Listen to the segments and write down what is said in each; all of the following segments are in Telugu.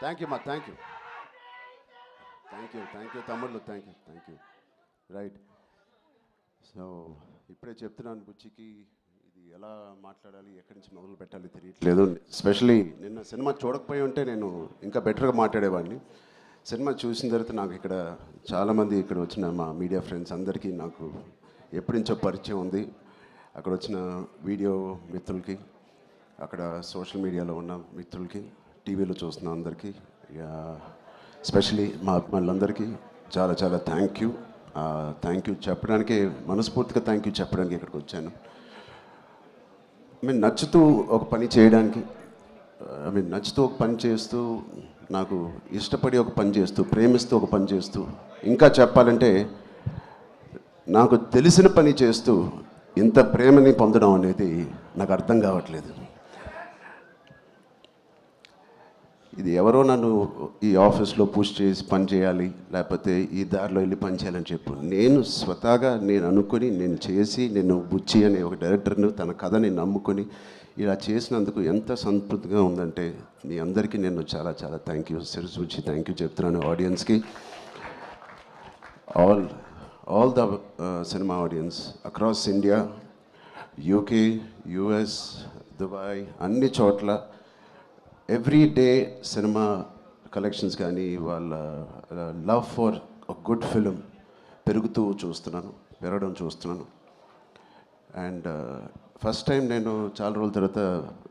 థ్యాంక్ యూ మా థ్యాంక్ యూ తమ్ముళ్ళు థ్యాంక్ యూ రైట్. సో ఇప్పుడే చెప్తున్నాను బుచ్చికి ఇది ఎలా మాట్లాడాలి ఎక్కడి నుంచి మొదలు పెట్టాలి తెలియట్లేదు. ఎస్పెషలీ నిన్న సినిమా చూడకపోయి ఉంటే నేను ఇంకా బెటర్గా మాట్లాడేవాడిని. సినిమా చూసిన తర్వాత నాకు ఇక్కడ చాలామంది ఇక్కడ వచ్చిన మా మీడియా ఫ్రెండ్స్ అందరికీ నాకు ఎప్పటి నుంచో పరిచయం ఉంది. అక్కడ వచ్చిన వీడియో మిత్రులకి, అక్కడ సోషల్ మీడియాలో ఉన్న మిత్రులకి, టీవీలో చూస్తున్న అందరికీ, ఎస్పెషలీ మా అభిమానులందరికీ చాలా చాలా థ్యాంక్ యూ చెప్పడానికి, మనస్ఫూర్తిగా థ్యాంక్ యూ చెప్పడానికి ఇక్కడికి వచ్చాను. నచ్చుతూ ఒక పని చేయడానికి, నచ్చుతూ ఒక పని చేస్తూ, నాకు ఇష్టపడి ఒక పని చేస్తూ, ప్రేమిస్తూ ఒక పని చేస్తూ, ఇంకా చెప్పాలంటే నాకు తెలిసిన పని చేస్తూ ఇంత ప్రేమని పొందడం అనేది నాకు అర్థం కావట్లేదు. ఇది ఎవరో నన్ను ఈ ఆఫీస్లో పుష్ చేసి పని చేయాలి, లేకపోతే ఈ దారిలో వెళ్ళి పని చేయాలని చెప్పు. నేను స్వతహాగా నేను అనుకొని, నేను చేసి, నేను బుచ్చి అనే ఒక డైరెక్టర్ను తన కథని నమ్ముకొని ఇలా చేసినందుకు ఎంత సంతృప్తిగా ఉందంటే మీ అందరికీ నేను చాలా చాలా థ్యాంక్ యూ, శిరస్సు వచ్చి థ్యాంక్ యూ చెప్తున్నాను ఆడియన్స్కి. All the cinema audience across India, UK, US, Dubai, అన్ని చోట్ల ఎవ్రీ డే సినిమా కలెక్షన్స్ కానీ వాళ్ళ లవ్ ఫర్ గుడ్ ఫిలిం పెరగడం చూస్తున్నాను. అండ్ ఫస్ట్ టైం నేను చాలా రోజుల తర్వాత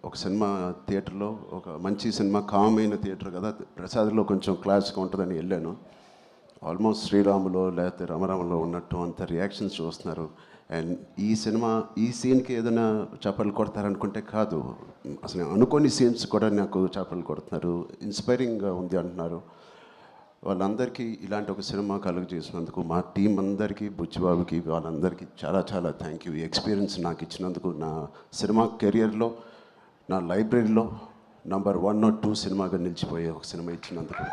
ఒక సినిమా థియేటర్లో, ఒక మంచి సినిమా, కామ్ అయిన థియేటర్ కదా, ప్రసాద్లో కొంచెం క్లాస్గా ఉంటుందని వెళ్ళాను. ఆల్మోస్ట్ శ్రీరాములో లేకపోతే రామరామలో ఉన్నట్టు అంత రియాక్షన్స్ చూస్తున్నారు. అండ్ ఈ సీన్కి ఏదైనా చప్పట్లు కొడతారనుకుంటే కాదు, అసలు అనుకోని సీన్స్ కూడా నాకు చప్పట్లు కొడుతున్నారు, ఇన్స్పైరింగ్గా ఉంది అంటున్నారు. వాళ్ళందరికీ ఇలాంటి ఒక సినిమా కలుగు చేసినందుకు మా టీం అందరికీ, బుచ్చిబాబుకి, వాళ్ళందరికీ చాలా చాలా థ్యాంక్ యూ. ఈ ఎక్స్పీరియన్స్ నాకు ఇచ్చినందుకు, నా సినిమా కెరియర్లో, నా లైబ్రరీలో నంబర్ 1 or 2 సినిమాగా నిలిచిపోయే ఒక సినిమా ఇచ్చినందుకు.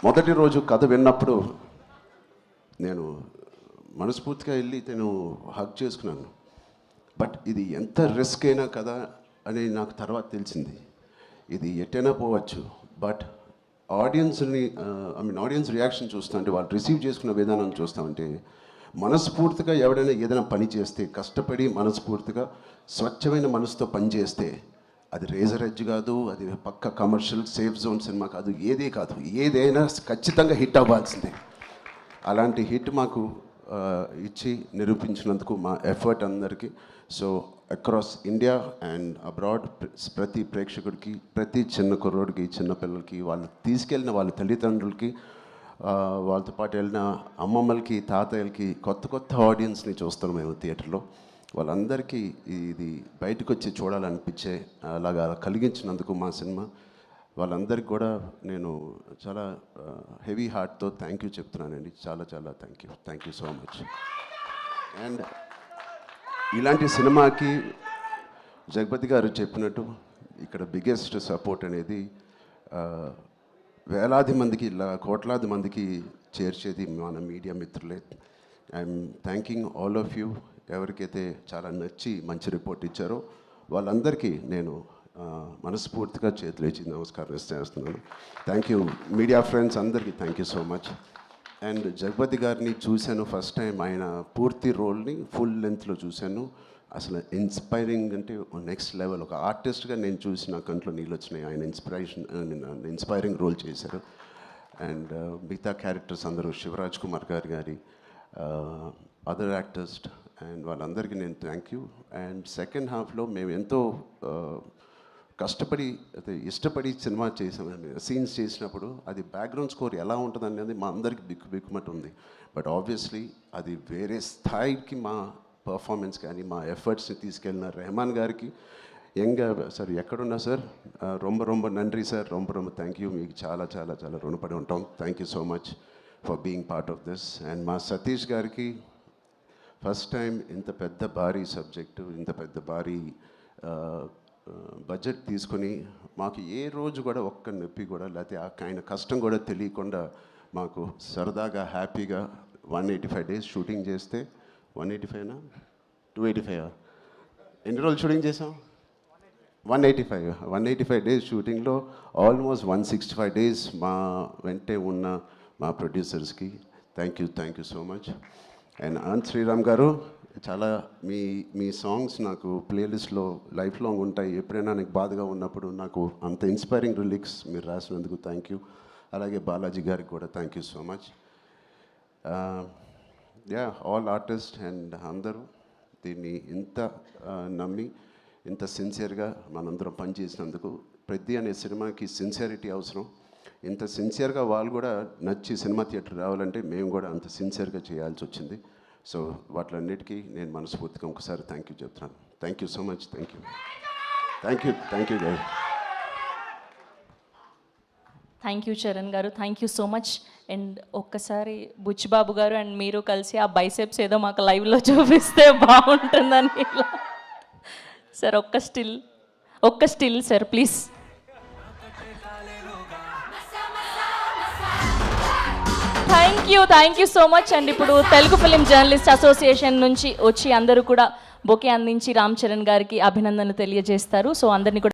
మొదటి రోజు కథ విన్నప్పుడు నేను మనస్ఫూర్తిగా వెళ్ళి నేను హగ్ చేసుకున్నాను. బట్ ఇది ఎంత రిస్క్ అయినా కదా అని నాకు తర్వాత తెలిసింది. ఇది ఎట్టైనా పోవచ్చు, బట్ ఆడియన్స్ రియాక్షన్ చూస్తుంటే, వాళ్ళు రిసీవ్ చేసుకున్న విధానం చూస్తామంటే, మనస్ఫూర్తిగా ఎవడైనా ఏదైనా పని చేస్తే, కష్టపడి మనస్ఫూర్తిగా స్వచ్ఛమైన మనసుతో పని చేస్తే, అది రేజర్ ఎడ్జ్ కాదు, అది పక్క కమర్షియల్ సేఫ్ జోన్ సినిమా కాదు, ఏదైనా ఖచ్చితంగా హిట్ అవ్వాల్సిందే. అలాంటి హిట్ మాకు ఇచ్చి నిరూపించినందుకు మా ఎఫర్ట్ అందరికీ. So across India and abroad ప్రతి ప్రేక్షకుడికి, ప్రతి చిన్న కుర్రోడికి, చిన్న పిల్లలకి, వాళ్ళు తీసుకెళ్ళిన వాళ్ళ తల్లిదండ్రులకి, వాళ్ళతో పాటు వెళ్ళిన అమ్మమ్మలకి, తాతయ్యలకి, కొత్త ఆడియన్స్ని చూస్తాం మేము థియేటర్లో. వాళ్ళందరికీ ఇది బయటకు వచ్చి చూడాలనిపించే అలాగా కలిగించినందుకు మా సినిమా, వాళ్ళందరికీ కూడా నేను చాలా హెవీ హార్ట్తో థ్యాంక్ యూ చెప్తున్నానండి. చాలా చాలా thank you so much. And ఇలాంటి సినిమాకి జగపతి గారు చెప్పినట్టు ఇక్కడ బిగ్గెస్ట్ సపోర్ట్ అనేది వేలాది మందికి, కోట్లాది మందికి చేర్చేది మన మీడియా మిత్రులే. I'm thanking all of you. ఎవరికైతే చాలా నచ్చి మంచి రిపోర్ట్ ఇచ్చారో వాళ్ళందరికీ నేను మనస్ఫూర్తిగా చేతులు ఇచ్చి నమస్కారం చేస్తున్నాను. థ్యాంక్ యూ మీడియా ఫ్రెండ్స్ అందరికీ thank you so much. And Jagapathi గారిని చూశాను ఫస్ట్ టైం, ఆయన పూర్తి రోల్ని ఫుల్ లెంత్లో చూశాను. అసలు ఇన్స్పైరింగ్ అంటే నెక్స్ట్ లెవెల్. ఒక ఆర్టిస్ట్గా నేను చూసి నా కంట్లో నీళ్ళు వచ్చినాయి. ఆయన ఇన్స్పైరింగ్ రోల్ చేశారు. అండ్ మిగతా క్యారెక్టర్స్ అందరూ, శివరాజ్ కుమార్ గారి అదర్ యాక్టర్స్ అండ్ వాళ్ళందరికీ నేను థ్యాంక్ యూ. అండ్ సెకండ్ హాఫ్లో మేము ఎంతో కష్టపడి, ఇష్టపడి సినిమా చేసామని, సీన్స్ చేసినప్పుడు అది బ్యాక్గ్రౌండ్ స్కోర్ ఎలా ఉంటుంది అనేది మా అందరికి బిక్కుమట్టు ఉంది. బట్ ఆబ్వియస్లీ అది వేరే స్థాయికి మా పర్ఫార్మెన్స్ కానీ, మా ఎఫర్ట్స్ని తీసుకెళ్ళిన రెహమాన్ గారికి, సార్ ఎక్కడున్నా సార్, రొంబ నండ్రి సార్, రొంబ థ్యాంక్ యూ. మీకు చాలా చాలా చాలా రుణపడి ఉంటాం. Thank you so much for being part of this. And మా సతీష్ గారికి ఫస్ట్ టైం ఇంత పెద్ద భారీ సబ్జెక్టు, ఇంత పెద్ద భారీ బడ్జెట్ తీసుకొని మాకు ఏ రోజు కూడా ఒక్క నొప్పి కూడా, లేకపోతే ఆయన కష్టం కూడా తెలియకుండా మాకు సరదాగా హ్యాపీగా 185 days షూటింగ్ చేస్తే, 185నా 285 ఎన్ని రోజులు షూటింగ్ చేసాం? 185 డేస్ షూటింగ్లో ఆల్మోస్ట్ 165 డేస్ మా వెంటే ఉన్న మా ప్రొడ్యూసర్స్కి thank you so much. And Anant Sriram గారు, చాలా మీ సాంగ్స్ నాకు ప్లేలిస్ట్లో లైఫ్ లాంగ్ ఉంటాయి. ఎప్పుడైనా నాకు బాధగా ఉన్నప్పుడు నాకు అంత ఇన్స్పైరింగ్ లిరిక్స్ మీరు రాసినందుకు థ్యాంక్ యూ. అలాగే బాలాజీ గారికి కూడా thank you so much. All artist and అందరూ దీన్ని ఇంత నమ్మి ఇంత సిన్సియర్గా మనందరం పనిచేసినందుకు. పెద్ద అనే సినిమాకి సిన్సియారిటీ అవసరం. ఇంత సిన్సియర్గా వాళ్ళు కూడా నచ్చి సినిమా థియేటర్ రావాలంటే మేము కూడా అంత సిన్సియర్గా చేయాల్సి వచ్చింది. సో వాటిలన్నిటికీ నేను మనస్ఫూర్తిగా ఒకసారి థ్యాంక్ యూ చెప్తున్నాను. Thank you so much. Thank you guy. Thank you Charan గారు, థ్యాంక్ యూ సో మచ్. అండ్ ఒక్కసారి బుచ్చిబాబు గారు అండ్ మీరు కలిసి ఆ బైసెప్స్ ఏదో మాకు లైవ్లో చూపిస్తే బాగుంటుందని ఇలా. సార్ ఒక్క still sir please. Thank you so much. And ఇప్పుడు తెలుగు ఫిలిం జర్నలిస్ట్ అసోసియేషన్ నుంచి వచ్చి అందరూ కూడా బొకే అందించి రామ్ చరణ్ గారికి అభినందనలు తెలియజేస్తారు. సో అందరినీ కూడా